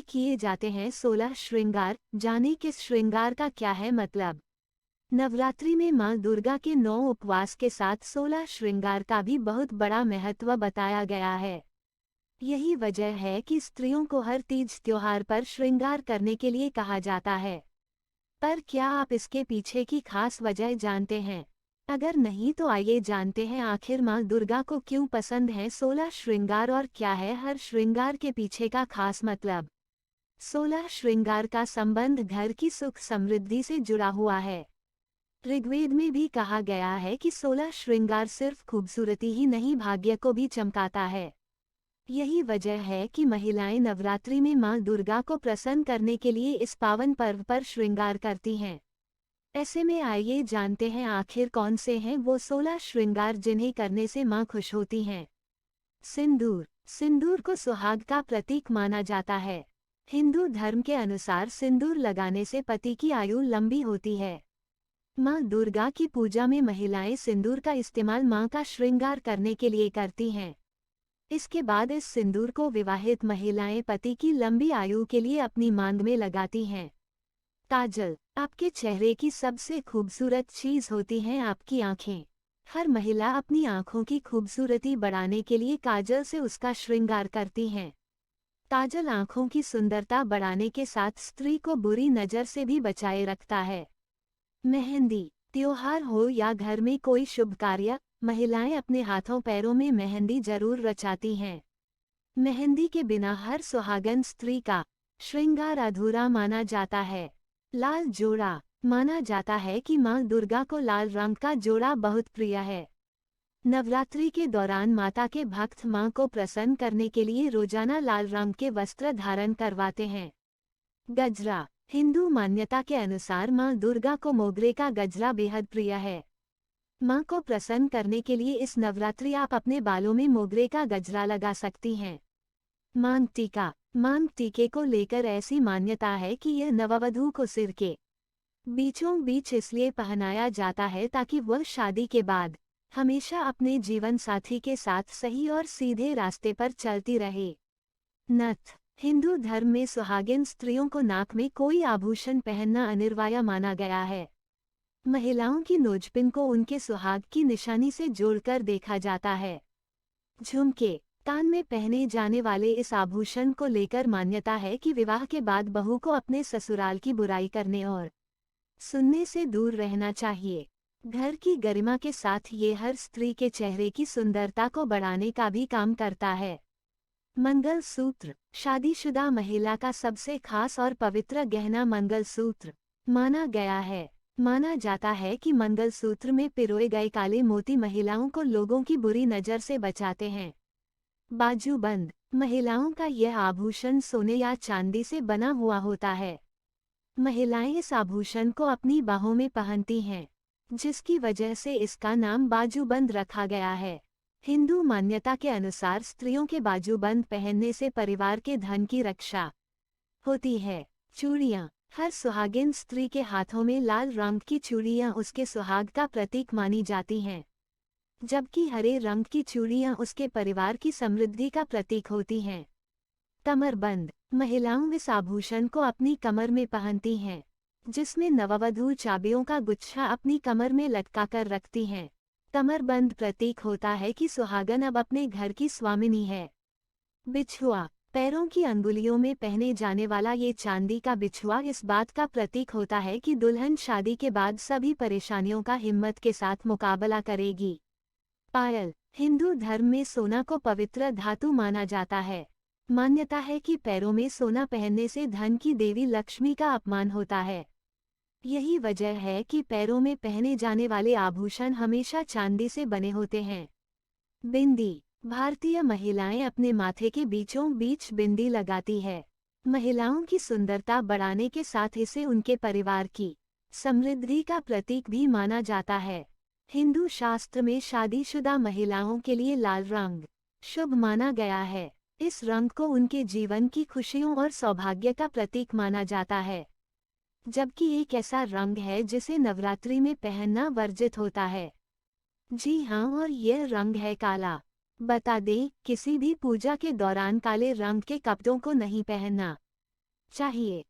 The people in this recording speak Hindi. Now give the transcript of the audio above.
किए जाते हैं 16 श्रृंगार। जाने किस श्रृंगार का क्या है मतलब। नवरात्रि में मां दुर्गा के 9 उपवास के साथ 16 श्रृंगार का भी बहुत बड़ा महत्व बताया गया है। यही वजह है कि स्त्रियों को हर तीज त्योहार पर श्रृंगार करने के लिए कहा जाता है। पर क्या आप इसके पीछे की खास वजह जानते हैं? अगर नहीं तो आइए जानते हैं आखिर मां दुर्गा को क्यों पसंद है 16 श्रृंगार और क्या है हर श्रृंगार के पीछे का खास मतलब। 16 श्रृंगार का संबंध घर की सुख समृद्धि से जुड़ा हुआ है। ऋग्वेद में भी कहा गया है कि 16 श्रृंगार सिर्फ खूबसूरती ही नहीं भाग्य को भी चमकाता है। यही वजह है कि महिलाएं नवरात्रि में मां दुर्गा को प्रसन्न करने के लिए इस पावन पर्व पर श्रृंगार करती हैं। ऐसे में आइए जानते हैं आखिर कौन से हैं वो 16 श्रृंगार जिन्हें करने से मां खुश होती हैं। सिंदूर। सिंदूर को सुहाग का प्रतीक माना जाता है। हिंदू धर्म के अनुसार सिंदूर लगाने से पति की आयु लंबी होती है। मां दुर्गा की पूजा में महिलाएं सिंदूर का इस्तेमाल मां का श्रृंगार करने के लिए करती हैं। इसके बाद इस सिंदूर को विवाहित महिलाएं पति की लंबी आयु के लिए अपनी मांग में लगाती हैं। काजल। आपके चेहरे की सबसे खूबसूरत चीज होती हैं आपकी आंखें। हर महिला अपनी आंखों की खूबसूरती बढ़ाने के लिए काजल से उसका श्रृंगार करती हैं। काजल आंखों की सुंदरता बढ़ाने के साथ स्त्री को बुरी नजर से भी बचाए रखता है। मेहंदी। त्योहार हो या घर में कोई शुभ कार्य, महिलाएं अपने हाथों पैरों में मेहंदी जरूर रचाती हैं। मेहंदी के बिना हर सुहागन स्त्री का श्रृंगार अधूरा माना जाता है। लाल जोड़ा। माना जाता है कि मां दुर्गा को लाल रंग का जोड़ा बहुत प्रिय है। नवरात्रि के दौरान माता के भक्त मां को प्रसन्न करने के लिए रोजाना लाल रंग के वस्त्र धारण करवाते हैं। गजरा। हिंदू मान्यता के अनुसार मां दुर्गा को मोगरे का गजरा बेहद प्रिय है। मां को प्रसन्न करने के लिए इस नवरात्रि आप अपने बालों में मोगरे का गजरा लगा सकती हैं। मांग टीका। मांग टीके को लेकर ऐसी मान्यता है कि यह नववधू को सिर के बीचों बीच इसलिए पहनाया जाता है ताकि वह शादी के बाद हमेशा अपने जीवन साथी के साथ सही और सीधे रास्ते पर चलती रहे। नथ। हिंदू धर्म में सुहागिन स्त्रियों को नाक में कोई आभूषण पहनना अनिवार्य माना गया है। महिलाओं की नोजपिन को उनके सुहाग की निशानी से जोड़कर देखा जाता है। झुमके। कान में पहने जाने वाले इस आभूषण को लेकर मान्यता है कि विवाह के बाद बहू को अपने ससुराल की बुराई करने और सुनने से दूर रहना चाहिए। घर की गरिमा के साथ ये हर स्त्री के चेहरे की सुंदरता को बढ़ाने का भी काम करता है। मंगलसूत्र। शादीशुदा महिला का सबसे खास और पवित्र गहना मंगलसूत्र माना गया है। माना जाता है कि मंगलसूत्र में पिरोए गए काले मोती महिलाओं को लोगों की बुरी नज़र से बचाते हैं। बाजूबंद। महिलाओं का यह आभूषण सोने या चांदी से बना हुआ होता है। महिलाएं इस आभूषण को अपनी बाहों में पहनती हैं, जिसकी वजह से इसका नाम बाजूबंद रखा गया है। हिंदू मान्यता के अनुसार स्त्रियों के बाजूबंद पहनने से परिवार के धन की रक्षा होती है। चूड़ियां। हर सुहागिन स्त्री के हाथों में लाल रंग की चूड़ियां उसके सुहाग का प्रतीक मानी जाती हैं, जबकि हरे रंग की चूड़ियां उसके परिवार की समृद्धि का प्रतीक होती हैं। कमरबंद। महिलाओं इस आभूषण को अपनी कमर में पहनती हैं, जिसमें नववधू चाबियों का गुच्छा अपनी कमर में लटकाकर रखती हैं। कमरबंद प्रतीक होता है कि सुहागन अब अपने घर की स्वामिनी है। बिछुआ। पैरों की अंगुलियों में पहने जाने वाला ये चांदी का बिछुआ इस बात का प्रतीक होता है कि दुल्हन शादी के बाद सभी परेशानियों का हिम्मत के साथ मुकाबला करेगी। पायल। हिंदू धर्म में सोना को पवित्र धातु माना जाता है। मान्यता है कि पैरों में सोना पहनने से धन की देवी लक्ष्मी का अपमान होता है। यही वजह है कि पैरों में पहने जाने वाले आभूषण हमेशा चांदी से बने होते हैं। बिंदी। भारतीय महिलाएं अपने माथे के बीचों बीच बिंदी लगाती है। महिलाओं की सुंदरता बढ़ाने के साथ इसे उनके परिवार की समृद्धि का प्रतीक भी माना जाता है। हिंदू शास्त्र में शादीशुदा महिलाओं के लिए लाल रंग शुभ माना गया है। इस रंग को उनके जीवन की खुशियों और सौभाग्य का प्रतीक माना जाता है, जबकि एक ऐसा रंग है जिसे नवरात्रि में पहनना वर्जित होता है। जी हाँ, और यह रंग है काला। बता दें, किसी भी पूजा के दौरान काले रंग के कपड़ों को नहीं पहनना। चाहिए।